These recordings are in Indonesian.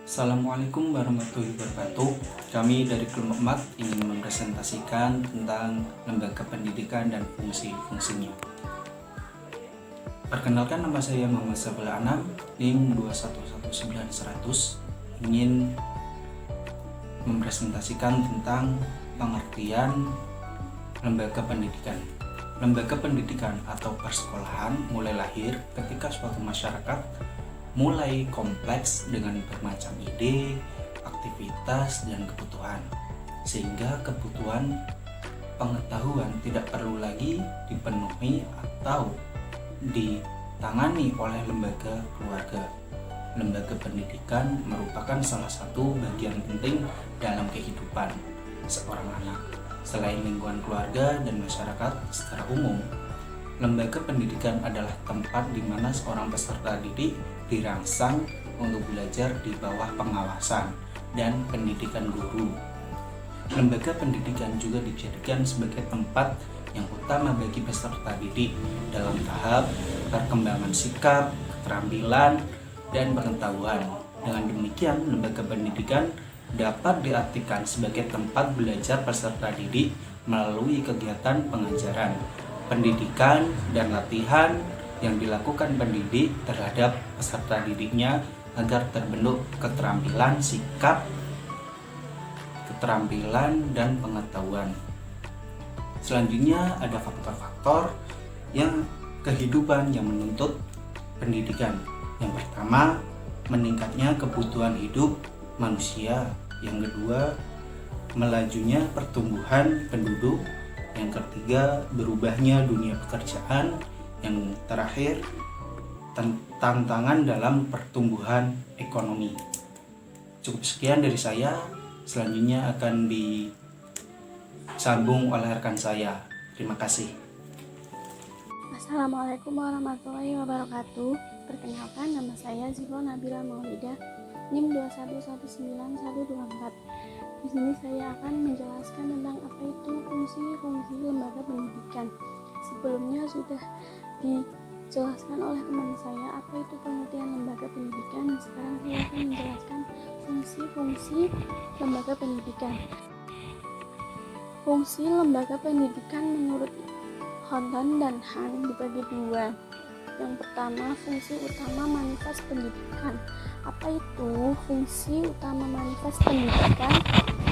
Assalamualaikum warahmatullahi wabarakatuh. Kami dari kelompok MAT ingin mempresentasikan tentang lembaga pendidikan dan fungsi-fungsinya. Perkenalkan, nama saya Muhammad Sabel Anam, NIM 2119100. Ingin mempresentasikan tentang pengertian lembaga pendidikan. Lembaga pendidikan atau persekolahan mulai lahir ketika suatu masyarakat mulai kompleks dengan bermacam ide, aktivitas, dan kebutuhan, sehingga kebutuhan pengetahuan tidak perlu lagi dipenuhi atau ditangani oleh lembaga keluarga. Lembaga pendidikan merupakan salah satu bagian penting dalam kehidupan seorang anak. Selain lingkungan keluarga dan masyarakat secara umum, lembaga pendidikan adalah tempat di mana seorang peserta didik dirangsang untuk belajar di bawah pengawasan dan pendidikan guru. Lembaga pendidikan juga dijadikan sebagai tempat yang utama bagi peserta didik dalam tahap perkembangan sikap, keterampilan, dan pengetahuan. Dengan demikian, lembaga pendidikan dapat diartikan sebagai tempat belajar peserta didik melalui kegiatan pengajaran, pendidikan, dan latihan yang dilakukan pendidik terhadap peserta didiknya agar terbentuk keterampilan sikap, keterampilan, dan pengetahuan. Selanjutnya ada faktor-faktor yang kehidupan yang menuntut pendidikan. Yang pertama, meningkatnya kebutuhan hidup manusia. Yang kedua, melajunya pertumbuhan penduduk. Yang ketiga, berubahnya dunia pekerjaan. Yang terakhir, tantangan dalam pertumbuhan ekonomi. Cukup sekian dari saya. Selanjutnya akan disambung oleh rekan saya. Terima kasih. Assalamualaikum warahmatullahi wabarakatuh. Perkenalkan, nama saya Zifo Nabila Maulidah, NIM 2119124. Di sini saya akan menjelaskan tentang apa itu fungsi-fungsi lembaga pendidikan. Sebelumnya sudah dijelaskan oleh teman saya apa itu pengertian lembaga pendidikan. Sekarang saya akan menjelaskan fungsi-fungsi lembaga pendidikan. Fungsi lembaga pendidikan menurut Honton dan Han dibagi dua. Yang pertama, fungsi utama manifest pendidikan. Apa itu fungsi utama manifest pendidikan?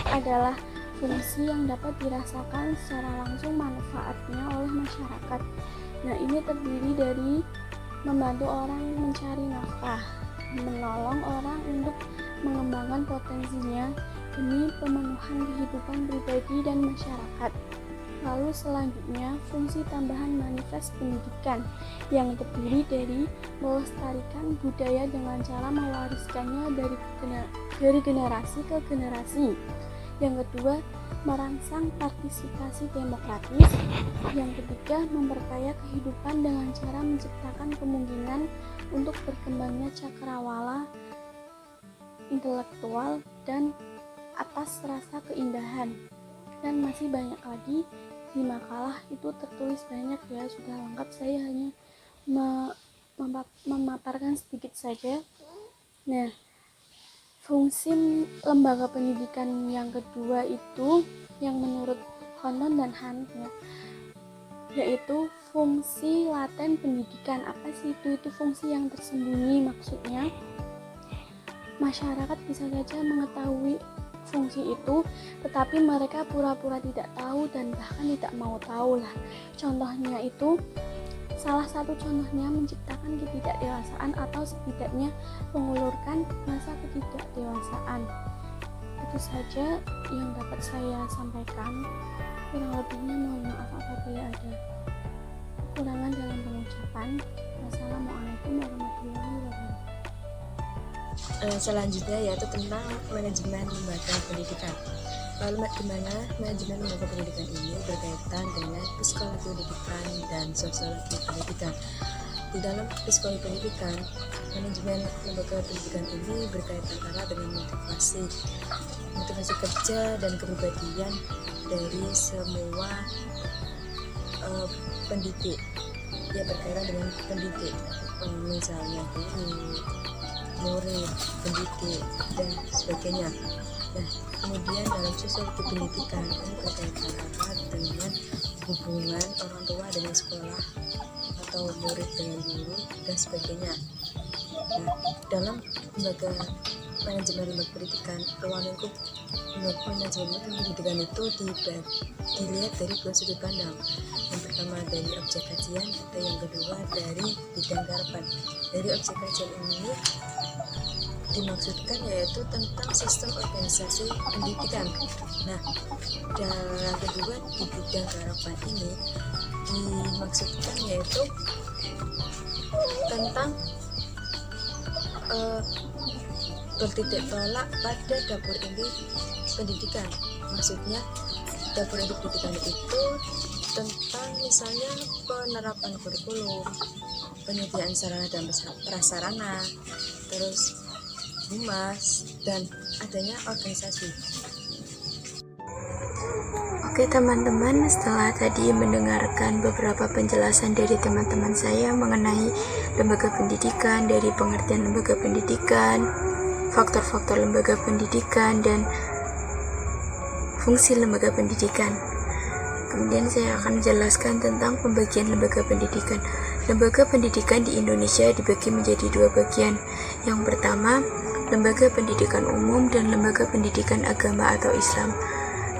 Adalah fungsi yang dapat dirasakan secara langsung manfaatnya oleh masyarakat. Nah, ini terdiri dari membantu orang mencari nafkah, menolong orang untuk mengembangkan potensinya demi pemenuhan kehidupan pribadi dan masyarakat. Lalu selanjutnya, fungsi tambahan manifest pendidikan yang terdiri dari melestarikan budaya dengan cara mewariskannya dari generasi ke generasi. Yang kedua, merangsang partisipasi demokratis. Yang ketiga, memperkaya kehidupan dengan cara menciptakan kemungkinan untuk berkembangnya cakrawala intelektual dan atas rasa keindahan. Dan masih banyak lagi di makalah itu tertulis banyak ya, sudah lengkap, saya hanya memaparkan sedikit saja. Nah, fungsi lembaga pendidikan yang kedua itu yang menurut Honton dan Han ya, yaitu fungsi laten pendidikan. Apa sih itu? Itu fungsi yang tersembunyi. Maksudnya masyarakat bisa saja mengetahui fungsi itu, tetapi mereka pura-pura tidak tahu dan bahkan tidak mau tahu lah. Contohnya itu, salah satu contohnya menciptakan ketidakdewasaan atau setidaknya mengulurkan masa ketidakdewasaan. Itu saja yang dapat saya sampaikan. Kurang lebihnya mohon maaf apabila ada kekurangan dalam pengucapan. Wassalamualaikum warahmatullahi wabarakatuh. Selanjutnya yaitu tentang manajemen lembaga pendidikan. Lalu bagaimana manajemen lembaga pendidikan ini berkaitan dengan psikologi pendidikan dan sosiologi pendidikan. Di dalam psikologi pendidikan, manajemen lembaga pendidikan ini berkaitan erat dengan motivasi kerja dan kepribadian dari semua pendidik. Ya, berkaitan dengan pendidik, misalnya guru, murid, pendidik, dan sebagainya. Nah, kemudian dalam sosiologi pendidikan ini berkaitan erat dengan hubungan orang tua dengan sekolah atau murid dengan guru dan sebagainya. Nah, dalam lembaga manajemen lembaga pendidikan, ruang lingkup manajemen pendidikan itu dilihat dari dua sudut pandang. Yang pertama dari objek kajian, dan yang kedua dari bidang garapan. Dari objek kajian ini dimaksudkan yaitu tentang sistem organisasi pendidikan. Nah, dan yang kedua di bidang garapan ini dimaksudkan yaitu tentang bertitik tolak pada dapur inti pendidikan. Maksudnya dapur inti pendidikan itu tentang misalnya penerapan kurikulum, penyediaan sarana dan prasarana, terus humas, dan adanya organisasi. Oke teman-teman, setelah tadi mendengarkan beberapa penjelasan dari teman-teman saya mengenai lembaga pendidikan, dari pengertian lembaga pendidikan, faktor-faktor lembaga pendidikan, dan fungsi lembaga pendidikan. Kemudian saya akan menjelaskan tentang pembagian lembaga pendidikan. Lembaga pendidikan di Indonesia dibagi menjadi dua bagian. Yang pertama, lembaga pendidikan umum dan lembaga pendidikan agama atau Islam.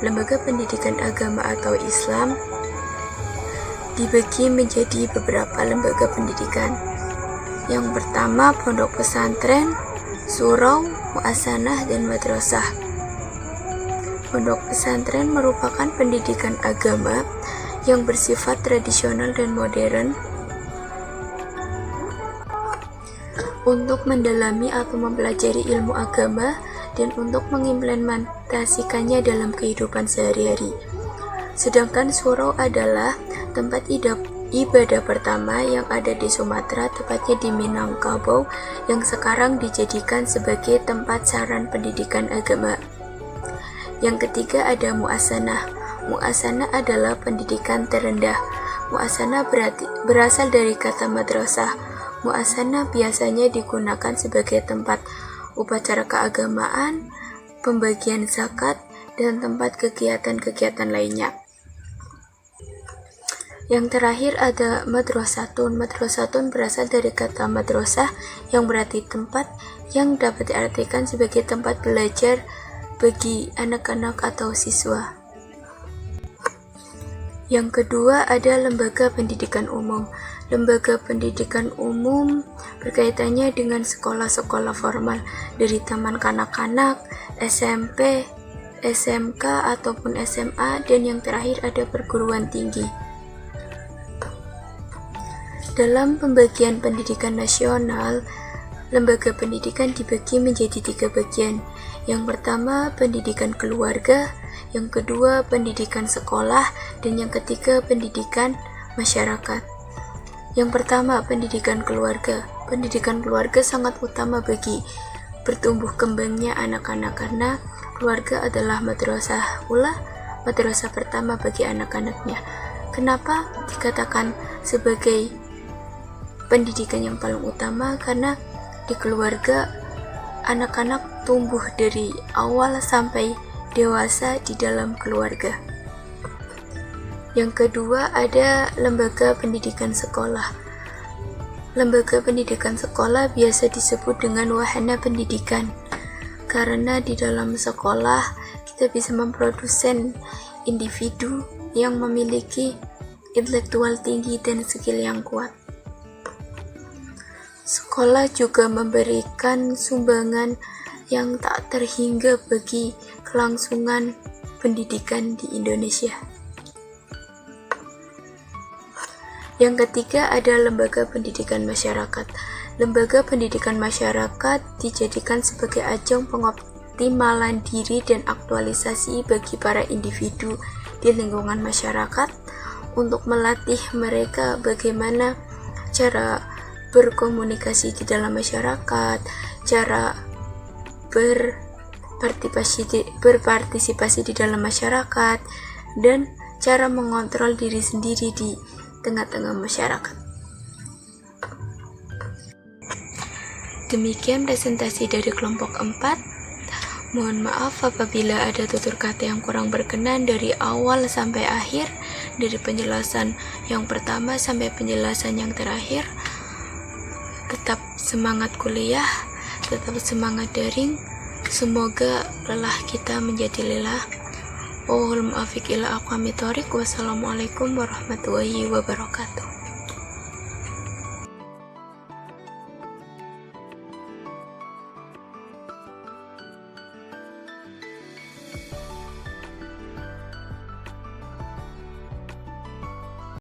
Lembaga pendidikan agama atau Islam dibagi menjadi beberapa lembaga pendidikan. Yang pertama, pondok pesantren, surau, muasanah, dan madrasah. Pondok pesantren merupakan pendidikan agama yang bersifat tradisional dan modern untuk mendalami atau mempelajari ilmu agama dan untuk mengimplementasikannya dalam kehidupan sehari-hari. Sedangkan surau adalah tempat ibadah pertama yang ada di Sumatera, tepatnya di Minangkabau, yang sekarang dijadikan sebagai tempat saran pendidikan agama. Yang ketiga ada muasanah. Muasanah adalah pendidikan terendah. Muasanah berasal dari kata madrasah. Muasanah biasanya digunakan sebagai tempat upacara keagamaan, pembagian zakat, dan tempat kegiatan-kegiatan lainnya. Yang terakhir ada madrasatun. Madrasatun berasal dari kata madrasah yang berarti tempat, yang dapat diartikan sebagai tempat belajar bagi anak-anak atau siswa. Yang kedua ada lembaga pendidikan umum. Lembaga pendidikan umum berkaitannya dengan sekolah-sekolah formal dari taman kanak-kanak, SMP, SMK ataupun SMA, dan yang terakhir ada perguruan tinggi. Dalam pembagian pendidikan nasional, lembaga pendidikan dibagi menjadi 3 bagian. Yang pertama pendidikan keluarga, yang kedua pendidikan sekolah, dan yang ketiga pendidikan masyarakat. Yang pertama, pendidikan keluarga. Pendidikan keluarga sangat utama bagi bertumbuh kembangnya anak-anak karena keluarga adalah madrasah ula, madrasah pertama bagi anak-anaknya. Kenapa dikatakan sebagai pendidikan yang paling utama? Karena di keluarga anak-anak tumbuh dari awal sampai dewasa di dalam keluarga. Yang kedua ada lembaga pendidikan sekolah. Lembaga pendidikan sekolah biasa disebut dengan wahana pendidikan karena di dalam sekolah kita bisa memproduksi individu yang memiliki intelektual tinggi dan skill yang kuat. Sekolah juga memberikan sumbangan yang tak terhingga bagi kelangsungan pendidikan di Indonesia. Yang ketiga ada lembaga pendidikan masyarakat. Lembaga pendidikan masyarakat dijadikan sebagai ajang pengoptimalan diri dan aktualisasi bagi para individu di lingkungan masyarakat untuk melatih mereka bagaimana cara berkomunikasi di dalam masyarakat, cara berpartisipasi di dalam masyarakat, dan cara mengontrol diri sendiri di tengah-tengah masyarakat. Demikian presentasi dari kelompok 4. Mohon maaf apabila ada tutur kata yang kurang berkenan dari awal sampai akhir, dari penjelasan yang pertama sampai penjelasan yang terakhir. Tetap semangat kuliah, tetap semangat daring. Semoga lelah kita menjadi lelah. Wassalamualaikum warahmatullahi wabarakatuh.